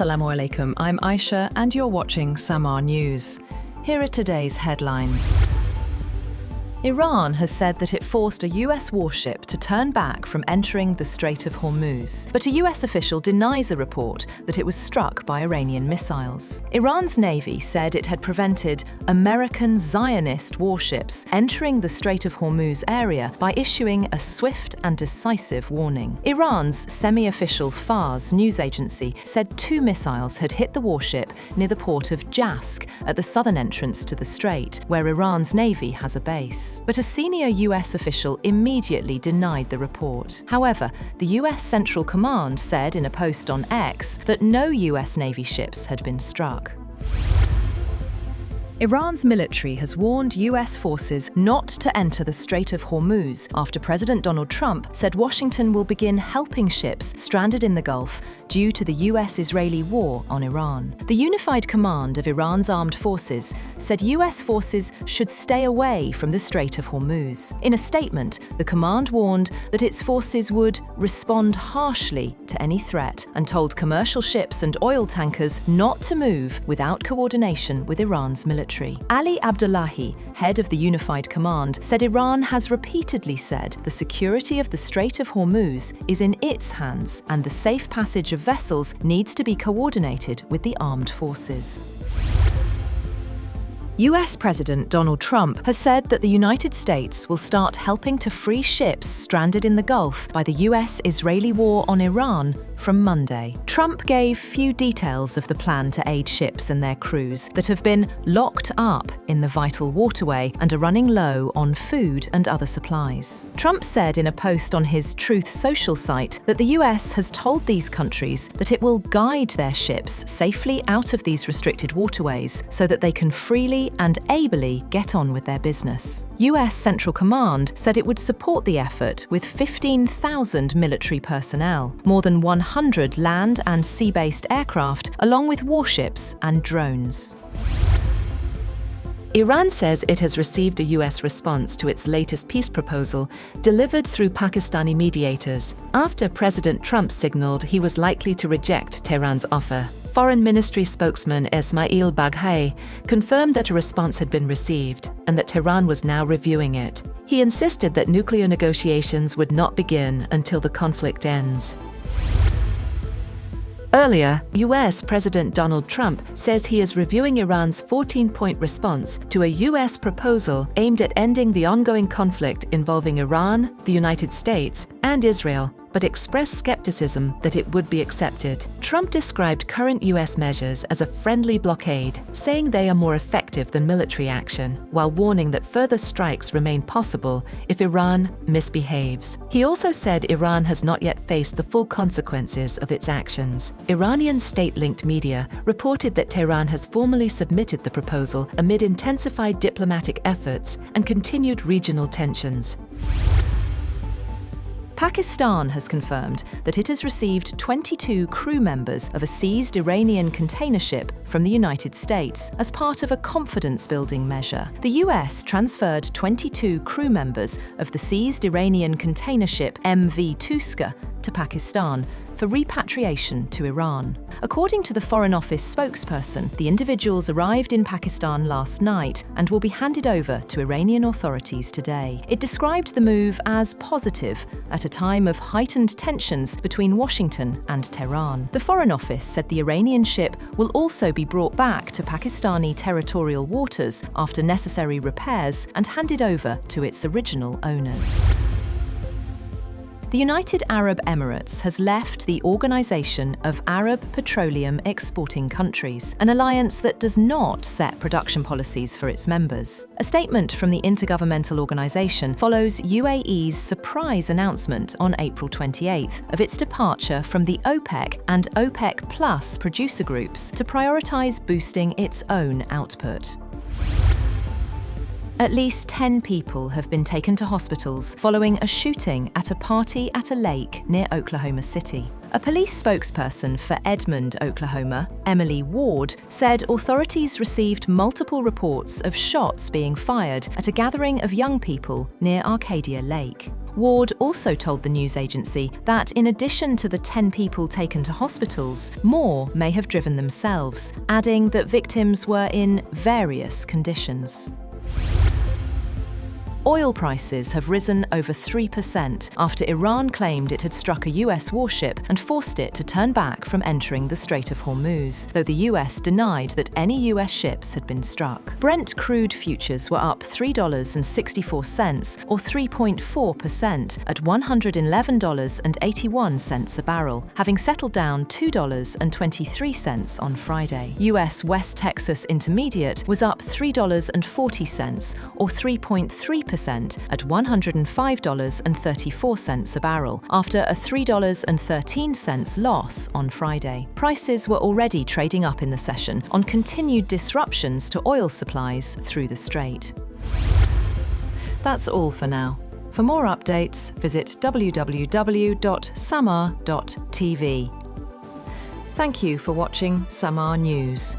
Assalamu alaikum, I'm Aisha and you're watching SAMAA News. Here are today's headlines. Iran has said that it forced a US warship to turn back from entering the Strait of Hormuz, but a US official denies a report that it was struck by Iranian missiles. Iran's Navy said it had prevented American Zionist warships entering the Strait of Hormuz area by issuing a swift and decisive warning. Iran's semi-official Fars news agency said 2 missiles had hit the warship near the port of Jask at the southern entrance to the strait, where Iran's Navy has a base. But a senior US official immediately denied the report. However, the US Central Command said in a post on X that no US Navy ships had been struck. Iran's military has warned US forces not to enter the Strait of Hormuz after President Donald Trump said Washington will begin helping ships stranded in the Gulf due to the US-Israeli war on Iran. The unified command of Iran's armed forces said US forces should stay away from the Strait of Hormuz. In a statement, the command warned that its forces would respond harshly to any threat and told commercial ships and oil tankers not to move without coordination with Iran's military. Ali Abdullahi, head of the Unified Command, said Iran has repeatedly said the security of the Strait of Hormuz is in its hands and the safe passage of vessels needs to be coordinated with the armed forces. US President Donald Trump has said that the United States will start helping to free ships stranded in the Gulf by the US-Israeli war on Iran from Monday. Trump gave few details of the plan to aid ships and their crews that have been locked up in the vital waterway and are running low on food and other supplies. Trump said in a post on his Truth Social site that the US has told these countries that it will guide their ships safely out of these restricted waterways so that they can freely and ably get on with their business. US Central Command said it would support the effort with 15,000 military personnel, more than 100 land and sea-based aircraft, along with warships and drones. Iran says it has received a US response to its latest peace proposal, delivered through Pakistani mediators, after President Trump signaled he was likely to reject Tehran's offer. Foreign Ministry spokesman Esmail Baghai confirmed that a response had been received and that Tehran was now reviewing it. He insisted that nuclear negotiations would not begin until the conflict ends. Earlier, US President Donald Trump says he is reviewing Iran's 14-point response to a US proposal aimed at ending the ongoing conflict involving Iran, the United States, and Israel, but expressed skepticism that it would be accepted. Trump described current US measures as a friendly blockade, saying they are more effective than military action, while warning that further strikes remain possible if Iran misbehaves. He also said Iran has not yet faced the full consequences of its actions. Iranian state-linked media reported that Tehran has formally submitted the proposal amid intensified diplomatic efforts and continued regional tensions. Pakistan has confirmed that it has received 22 crew members of a seized Iranian container ship from the United States as part of a confidence-building measure. The US transferred 22 crew members of the seized Iranian container ship MV Tuska to Pakistan for repatriation to Iran. According to the Foreign Office spokesperson, the individuals arrived in Pakistan last night and will be handed over to Iranian authorities today. It described the move as positive at a time of heightened tensions between Washington and Tehran. The Foreign Office said the Iranian ship will also be brought back to Pakistani territorial waters after necessary repairs and handed over to its original owners. The United Arab Emirates has left the Organisation of Arab Petroleum Exporting Countries, an alliance that does not set production policies for its members. A statement from the intergovernmental organisation follows UAE's surprise announcement on April 28th of its departure from the OPEC and OPEC Plus producer groups to prioritise boosting its own output. At least 10 people have been taken to hospitals following a shooting at a party at a lake near Oklahoma City. A police spokesperson for Edmond, Oklahoma, Emily Ward, said authorities received multiple reports of shots being fired at a gathering of young people near Arcadia Lake. Ward also told the news agency that in addition to the 10 people taken to hospitals, more may have driven themselves, adding that victims were in various conditions. Oil prices have risen over 3% after Iran claimed it had struck a US warship and forced it to turn back from entering the Strait of Hormuz, though the US denied that any US ships had been struck. Brent crude futures were up $3.64 or 3.4% at $111.81 a barrel, having settled down $2.23 on Friday. US West Texas Intermediate was up $3.40 or 3.3% at $105.34 a barrel, after a $3.13 loss on Friday. Prices were already trading up in the session on continued disruptions to oil supplies through the strait. That's all for now. For more updates, visit www.samaa.tv. Thank you for watching SAMAA News.